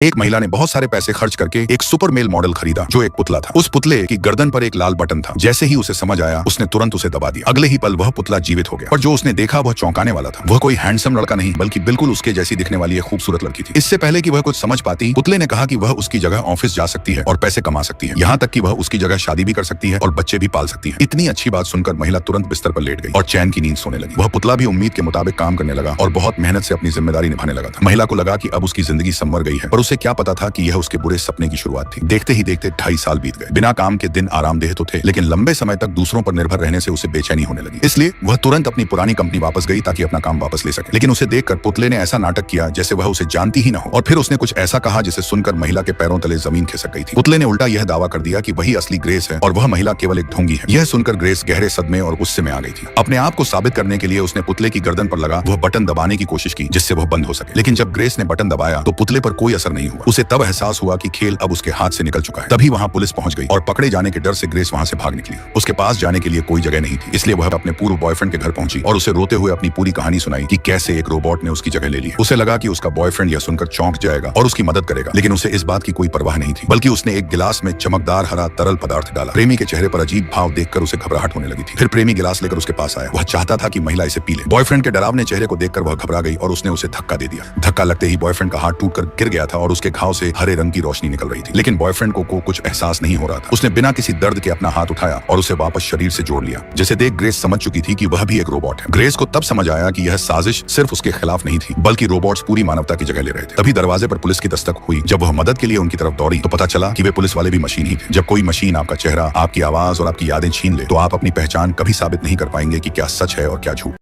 एक महिला ने बहुत सारे पैसे खर्च करके एक सुपर मेल मॉडल खरीदा जो एक पुतला था। उस पुतले की गर्दन पर एक लाल बटन था। जैसे ही उसे समझ आया उसने तुरंत उसे दबा दिया। अगले ही पल वह पुतला जीवित हो गया। पर जो उसने देखा वह चौंकाने वाला था। वह कोई हैंडसम लड़का नहीं बल्कि बिल्कुल उसके जैसी दिखने वाली एक खूबसूरत लड़की थी। इससे पहले कि वह कुछ समझ पाती, पुतले ने कहा कि वह उसकी जगह ऑफिस जा सकती है और पैसे कमा सकती है। यहाँ तक कि वह उसकी जगह शादी भी कर सकती है और बच्चे भी पाल सकती है। इतनी अच्छी बात सुनकर महिला तुरंत बिस्तर पर लेट गई और चैन की नींद सोने लगी। वह पुतला भी उम्मीद के मुताबिक काम करने लगा और बहुत मेहनत से अपनी जिम्मेदारी निभाने लगा था। महिला को लगा कि अब उसकी जिंदगी संवर गई है, पर उसे क्या पता था कि यह उसके बुरे सपने की शुरुआत थी। देखते ही देखते 2.5 साल बीत गए। बिना काम के दिन आरामदेह तो थे, लेकिन लंबे समय तक दूसरों पर निर्भर रहने से उसे बेचैनी होने लगी। इसलिए वह तुरंत अपनी पुरानी कंपनी वापस गई ताकि अपना काम वापस ले सके। लेकिन उसे देखकर पुतले ने ऐसा नाटक किया जैसे वह उसे जानती ही न हो, और फिर उसने कुछ ऐसा कहा जिसे सुनकर महिला के पैरों तले जमीन खिसक गई थी। पुतले ने उल्टा यह दावा कर दिया कि वही असली ग्रेस है और वह महिला केवल एक ढोंगी है। यह सुनकर ग्रेस गहरे सदमे और गुस्से में आ गई थी। अपने आप को साबित करने के लिए उसने पुतले की गर्दन पर लगा वह बटन दबाने की कोशिश की जिससे वह बंद हो सके। लेकिन जब ग्रेस ने बटन दबाया तो पुतले पर कोई असर नहीं हुआ। उसे तब एहसास हुआ कि खेल अब उसके हाथ से निकल चुका है। तभी वहां पुलिस पहुंच गई और पकड़े जाने के डर से ग्रेस वहां से भाग निकली। उसके पास जाने के लिए कोई जगह नहीं थी, इसलिए वह अपने पूर्व बॉयफ्रेंड के घर पहुंची और उसे रोते हुए अपनी पूरी कहानी सुनाई कि कैसे एक रोबोट ने उसकी जगह ले ली। उसे लगा कि उसका बॉयफ्रेंड यह सुनकर चौंक जाएगा और उसकी मदद करेगा, लेकिन उसे इस बात की कोई परवाह नहीं थी। बल्कि उसने एक गिलास में चमकदार हरा तरल पदार्थ डाला। प्रेमी के चेहरे पर अजीब भाव देखकर उसे घबराहट होने लगी थी। फिर प्रेमी गिलास लेकर उसके पास आया। वह चाहता था कि महिला इसे पी ले। बॉयफ्रेंड के डरावने चेहरे को देखकर वह घबरा गई और उसने उसे धक्का दे दिया। धक्का लगते ही बॉयफ्रेंड का हाथ टूटकर गिर गया था और उसके घाव से हरे रंग की रोशनी निकल रही थी। लेकिन बॉयफ्रेंड को कुछ एहसास नहीं हो रहा था। उसने बिना किसी दर्द के अपना हाथ उठाया और उसे वापस शरीर से जोड़ लिया। जिसे देख ग्रेस समझ चुकी थी कि वह भी एक रोबोट है। ग्रेस को तब समझ आया कि यह साजिश सिर्फ उसके खिलाफ नहीं थी, बल्कि रोबोट्स पूरी मानवता की जगह ले रहे थे। तभी दरवाजे पर पुलिस की दस्तक हुई। जब वह मदद के लिए उनकी तरफ दौड़ी तो पता चला कि वे पुलिस वाले भी मशीन ही थे। जब कोई मशीन आपका चेहरा, आपकी आवाज और आपकी यादें छीन ले तो आप अपनी पहचान कभी साबित नहीं कर पाएंगे कि क्या सच है और क्या झूठ।